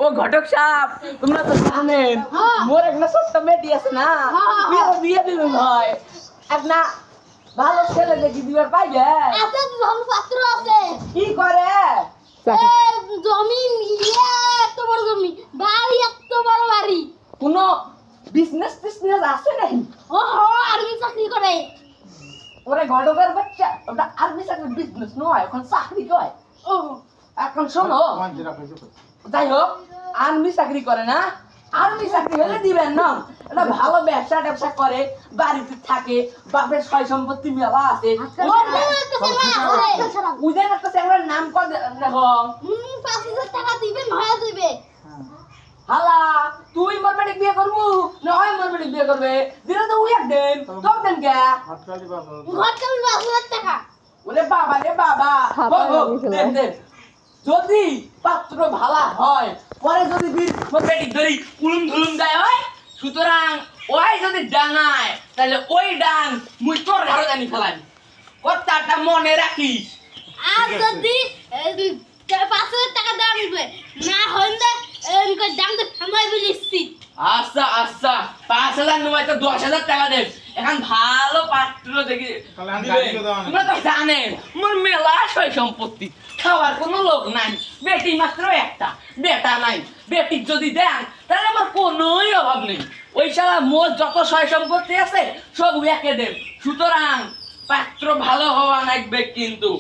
ও ঘটক সাহেব, তোমরা তো জানেন মোর একটা ছোট্ট মেয়েটি আছে না, বিয়ে দিবে ভাই। একটা ভালো ছেলে দেখি দিবার পাইবে। কি করে? কোনো বিজনেস টিজনেস আছে নাই? ওরে ঘটকের বাচ্চা, ওটা আর্মি চাকরির বিজনেস নয়, এখন চাকরি কয়। এখন শোনো, যাই হোক আর্মি চাকরি করে না, আর্মি চাকরি হলে দিবেন না, এটা ভালো ব্যবসা ট্যাবসা করে, বাড়িতে থাকে, বাপের সয় সম্পত্তি মেলা আছে। উদয় একটা চ্যাংড়ার নাম কর দেখো। হালা তুই মোর বেটি বিয়ে করবু না হয় মোর বেটি বিয়ে করবে? দিলে তো উইয়া দেন, তো দেন কে? ওরে বাবা রে বাবা, দেন দেন। যদি পাত্র ভালা হয়, পরে যদি মোর বেটি ধরি উলুম ধুলুম দেয় হয়, সুতরাং ওই যদি ডাঙায় তাহলে ওই ডাং মুই তোর ঘরে জানি ফেলাই। কথাটা মনে রাখিস। আর যদি 5,000 টাকা দাম দিবে না হইলে দাম তো থামাই বলিছি। আচ্ছা আচ্ছা, 5,000 নয় তো 10,000 টাকা দেব। এখন ভালো পাত্র দেখি তোমরা তো জানেন মোর মেলা সয় সম্পত্তি, খাওয়ার কোনো লোক নাই, বেটি মাত্র একটা, বেটা নাই। বেটির যদি দেন তাহলে আমার কোনোই অভাব নেই। ওই শালা মোর যত সয় সম্পত্তি আছে সব একে দেব। সুতরাং পাত্র ভালো হওয়া লাগবে কিন্তু।